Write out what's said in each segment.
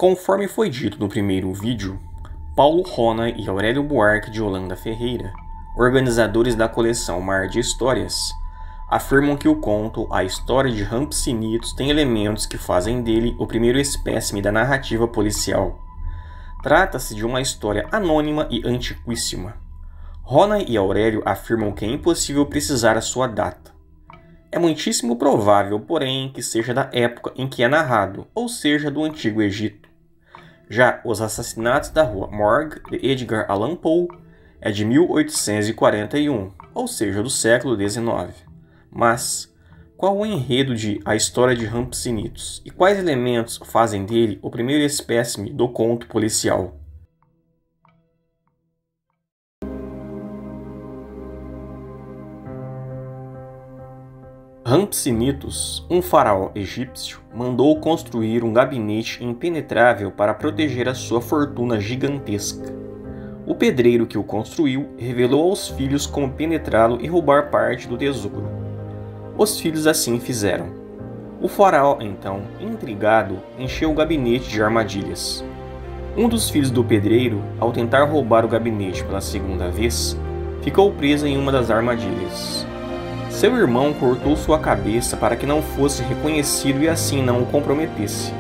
Conforme foi dito no primeiro vídeo, Paulo Rona e Aurélio Buarque de Holanda Ferreira, organizadores da coleção Mar de Histórias, afirmam que o conto A História de Rampsinitos tem elementos que fazem dele o primeiro espécime da narrativa policial. Trata-se de uma história anônima e antiquíssima. Rona e Aurélio afirmam que é impossível precisar a sua data. É muitíssimo provável, porém, que seja da época em que é narrado, ou seja, do Antigo Egito. Já Os Assassinatos da Rua Morgue, de Edgar Allan Poe, é de 1841, ou seja, do século XIX. Mas, qual o enredo de A História de Rampsinitos e quais elementos fazem dele o primeiro espécime do conto policial? Rampsinitos, um faraó egípcio, mandou construir um gabinete impenetrável para proteger a sua fortuna gigantesca. O pedreiro que o construiu revelou aos filhos como penetrá-lo e roubar parte do tesouro. Os filhos assim fizeram. O faraó, então, intrigado, encheu o gabinete de armadilhas. Um dos filhos do pedreiro, ao tentar roubar o gabinete pela segunda vez, ficou preso em uma das armadilhas. Seu irmão cortou sua cabeça para que não fosse reconhecido e assim não o comprometesse.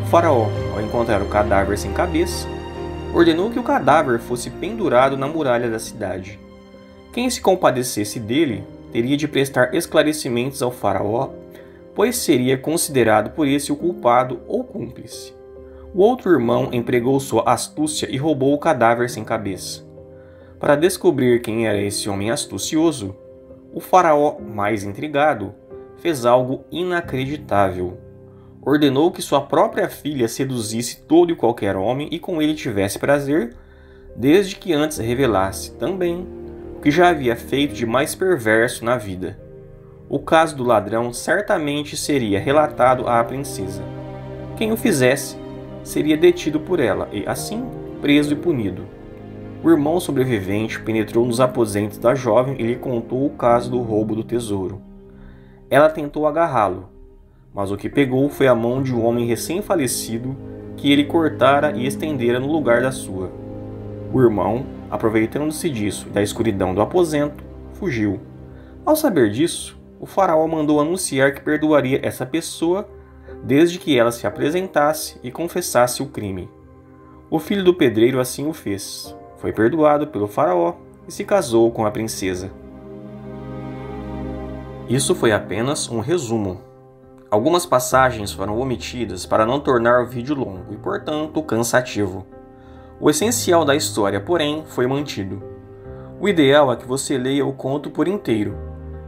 O faraó, ao encontrar o cadáver sem cabeça, ordenou que o cadáver fosse pendurado na muralha da cidade. Quem se compadecesse dele teria de prestar esclarecimentos ao faraó, pois seria considerado por esse o culpado ou cúmplice. O outro irmão empregou sua astúcia e roubou o cadáver sem cabeça. Para descobrir quem era esse homem astucioso, o faraó, mais intrigado, fez algo inacreditável. Ordenou que sua própria filha seduzisse todo e qualquer homem e com ele tivesse prazer, desde que antes revelasse também o que já havia feito de mais perverso na vida. O caso do ladrão certamente seria relatado à princesa. Quem o fizesse seria detido por ela e, assim, preso e punido. O irmão sobrevivente penetrou nos aposentos da jovem e lhe contou o caso do roubo do tesouro. Ela tentou agarrá-lo, mas o que pegou foi a mão de um homem recém-falecido que ele cortara e estendera no lugar da sua. O irmão, aproveitando-se disso e da escuridão do aposento, fugiu. Ao saber disso, o faraó mandou anunciar que perdoaria essa pessoa desde que ela se apresentasse e confessasse o crime. O filho do pedreiro assim o fez. Foi perdoado pelo faraó e se casou com a princesa. Isso foi apenas um resumo. Algumas passagens foram omitidas para não tornar o vídeo longo e, portanto, cansativo. O essencial da história, porém, foi mantido. O ideal é que você leia o conto por inteiro.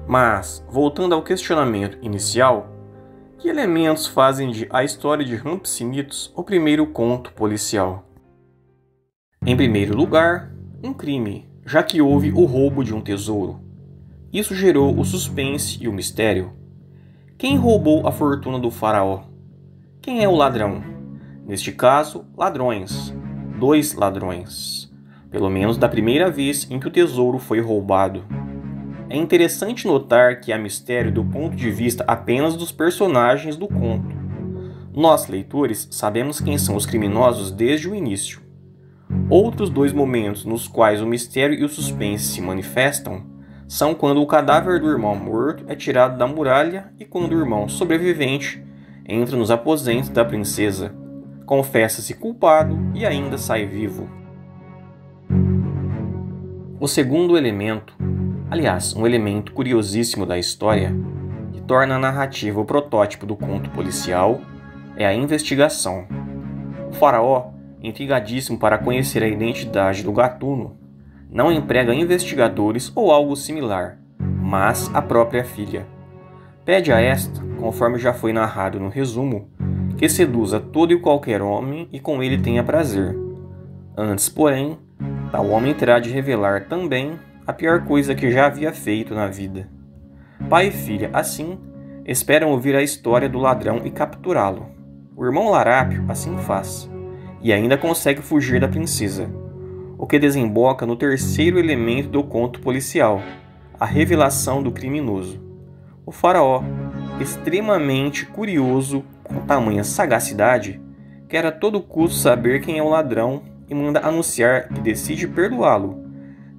Mas, voltando ao questionamento inicial, que elementos fazem de A História de Rampsinitos o primeiro conto policial? Em primeiro lugar, um crime, já que houve o roubo de um tesouro. Isso gerou o suspense e o mistério. Quem roubou a fortuna do faraó? Quem é o ladrão? Neste caso, ladrões. 2 ladrões. Pelo menos da primeira vez em que o tesouro foi roubado. É interessante notar que há mistério do ponto de vista apenas dos personagens do conto. Nós, leitores, sabemos quem são os criminosos desde o início. Outros 2 momentos nos quais o mistério e o suspense se manifestam são quando o cadáver do irmão morto é tirado da muralha e quando o irmão sobrevivente entra nos aposentos da princesa, confessa-se culpado e ainda sai vivo. O segundo elemento, aliás, um elemento curiosíssimo da história, que torna a narrativa o protótipo do conto policial, é a investigação. O faraó, intrigadíssimo para conhecer a identidade do gatuno, não emprega investigadores ou algo similar, mas a própria filha. Pede a esta, conforme já foi narrado no resumo, que seduza todo e qualquer homem e com ele tenha prazer. Antes, porém, tal homem terá de revelar também a pior coisa que já havia feito na vida. Pai e filha, assim, esperam ouvir a história do ladrão e capturá-lo. O irmão Larápio assim faz, e ainda consegue fugir da princesa, o que desemboca no terceiro elemento do conto policial, a revelação do criminoso. O faraó, extremamente curioso com tamanha sagacidade, quer a todo custo saber quem é o ladrão e manda anunciar que decide perdoá-lo,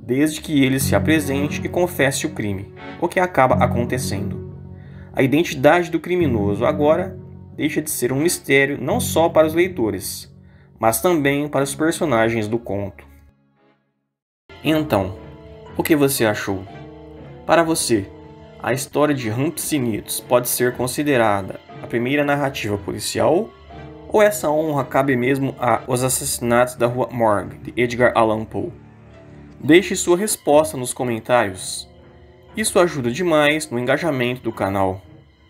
desde que ele se apresente e confesse o crime, o que acaba acontecendo. A identidade do criminoso agora deixa de ser um mistério não só para os leitores, mas também para os personagens do conto. Então, o que você achou? Para você, a história de Rampsinitos pode ser considerada a primeira narrativa policial? Ou essa honra cabe mesmo a Os Assassinatos da Rua Morgue, de Edgar Allan Poe? Deixe sua resposta nos comentários. Isso ajuda demais no engajamento do canal.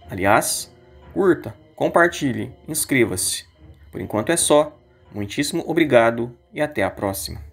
Aliás, curta, compartilhe, inscreva-se. Por enquanto é só. Muitíssimo obrigado e até a próxima.